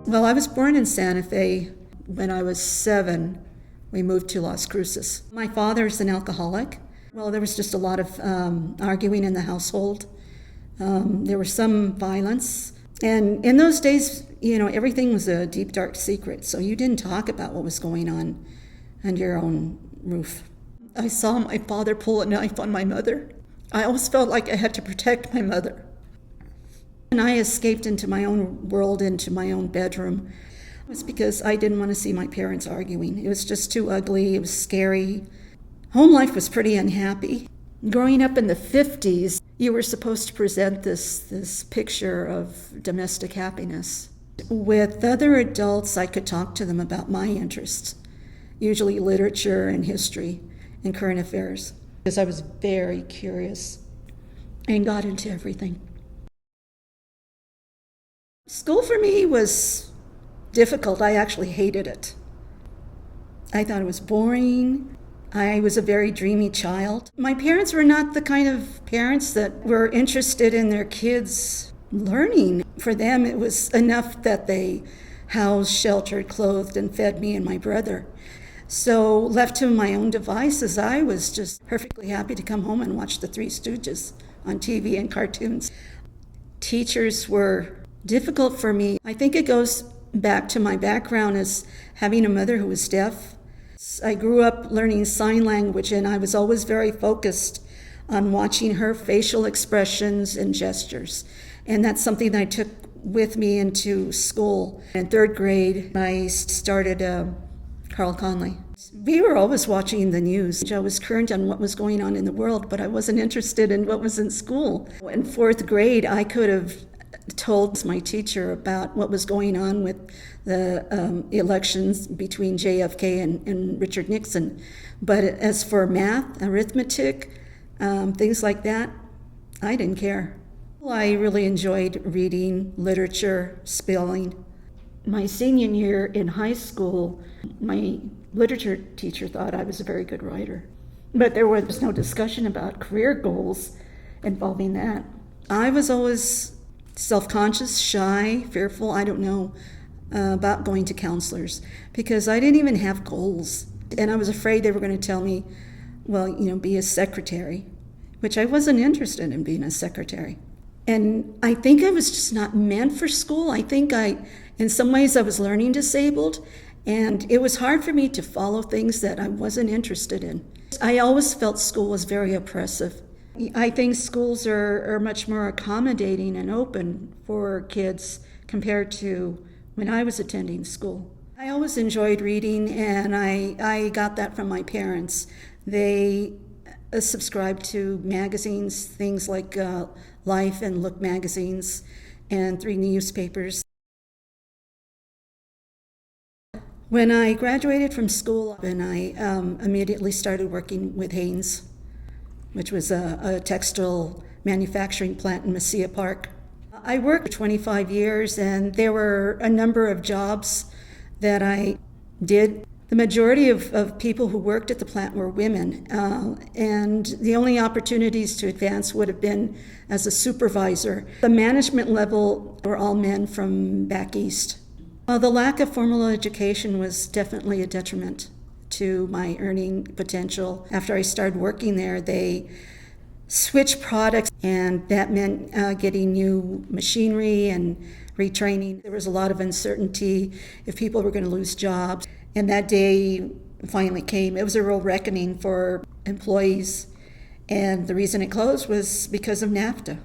Well, I was born in Santa Fe. When I was 7, we moved to Las Cruces. My father's an alcoholic. Well, there was just a lot of arguing in the household. There was some violence. And in those days, everything was a deep, dark secret. So you didn't talk about what was going on under your own roof. I saw my father pull a knife on my mother. I always felt like I had to protect my mother. And I escaped into my own world, into my own bedroom. It was because I didn't want to see my parents arguing. It was just too ugly. It was scary. Home life was pretty unhappy. Growing up in the 50s, you were supposed to present this picture of domestic happiness. With other adults, I could talk to them about my interests, usually literature and history and current affairs, because I was very curious and got into everything. School for me was difficult. I actually hated it. I thought it was boring. I was a very dreamy child. My parents were not the kind of parents that were interested in their kids learning. For them, it was enough that they housed, sheltered, clothed, and fed me and my brother. So left to my own devices, I was just perfectly happy to come home and watch the Three Stooges on TV and cartoons. Teachers were difficult for me. I think it goes back to my background as having a mother who was deaf. I grew up learning sign language, and I was always very focused on watching her facial expressions and gestures. And that's something that I took with me into school. In 3rd grade, I started Carl Conley. We were always watching the news. I was current on what was going on in the world, but I wasn't interested in what was in school. In 4th grade, I could have told my teacher about what was going on with the elections between JFK and Richard Nixon. But as for math, arithmetic, things like that, I didn't care. I really enjoyed reading, literature, spelling. My senior year in high school, my literature teacher thought I was a very good writer. But there was no discussion about career goals involving that. I was always self-conscious, shy, fearful, I don't know, about going to counselors because I didn't even have goals. And I was afraid they were going to tell me, well, be a secretary, which I wasn't interested in being a secretary. And I think I was just not meant for school. I think in some ways I was learning disabled, and it was hard for me to follow things that I wasn't interested in. I always felt school was very oppressive. I think schools are much more accommodating and open for kids compared to when I was attending school. I always enjoyed reading, and I got that from my parents. They subscribed to magazines, things like Life and Look magazines, and 3 newspapers. When I graduated from school, and I immediately started working with Hanes, which was a textile manufacturing plant in Mesilla Park. I worked for 25 years, and there were a number of jobs that I did. The majority of people who worked at the plant were women, and the only opportunities to advance would have been as a supervisor. The management level were all men from back east. The lack of formal education was definitely a detriment to my earning potential. After I started working there, they switched products, and that meant getting new machinery and retraining. There was a lot of uncertainty if people were going to lose jobs. And that day finally came. It was a real reckoning for employees. And the reason it closed was because of NAFTA.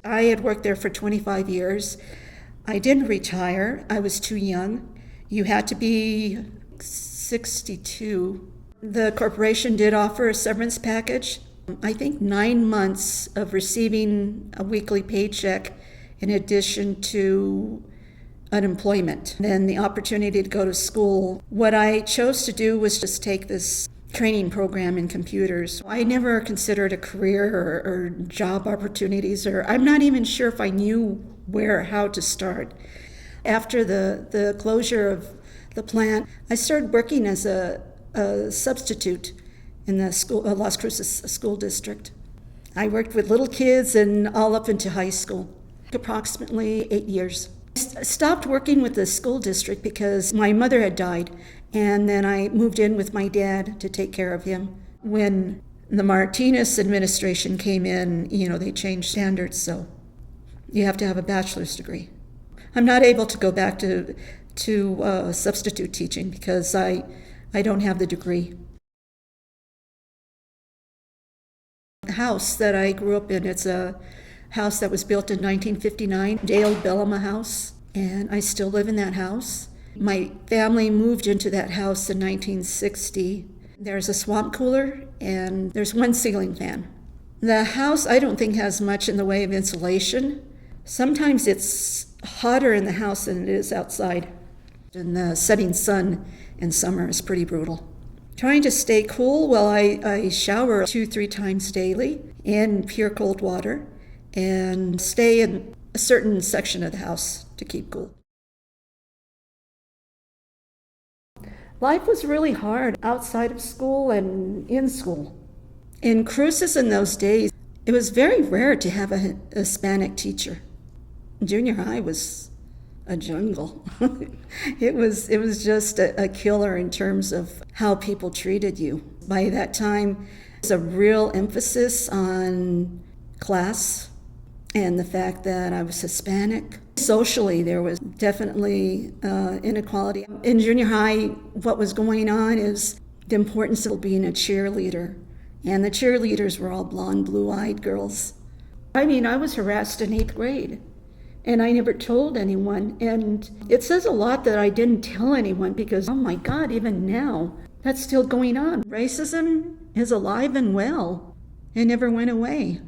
I had worked there for 25 years. I didn't retire. I was too young. You had to be 62. The corporation did offer a severance package. I think 9 months of receiving a weekly paycheck in addition to unemployment, then the opportunity to go to school. What I chose to do was just take this training program in computers. I never considered a career or job opportunities, or I'm not even sure if I knew how to start. After the closure of the plant, I started working as a substitute in the school, Las Cruces school district. I worked with little kids and all up into high school, approximately 8 years. Stopped working with the school district because my mother had died, and then I moved in with my dad to take care of him. When the Martinez administration came in, they changed standards, so you have to have a bachelor's degree. I'm not able to go back to substitute teaching because I don't have the degree. The house that I grew up in, it's a house that was built in 1959, Dale Bellama House, and I still live in that house. My family moved into that house in 1960. There's a swamp cooler and there's one ceiling fan. The house, I don't think, has much in the way of insulation. Sometimes it's hotter in the house than it is outside. And the setting sun in summer is pretty brutal. Trying to stay cool, well, I shower 2-3 times daily in pure cold water and stay in a certain section of the house to keep cool. Life was really hard outside of school and in school. In Cruces in those days, it was very rare to have a Hispanic teacher. Junior high was a jungle. It was just a killer in terms of how people treated you. By that time, there's a real emphasis on class and the fact that I was Hispanic. Socially, there was definitely inequality. In junior high, what was going on is the importance of being a cheerleader. And the cheerleaders were all blonde, blue-eyed girls. I was harassed in 8th grade. And I never told anyone. And it says a lot that I didn't tell anyone because, oh my God, even now, that's still going on. Racism is alive and well. It never went away.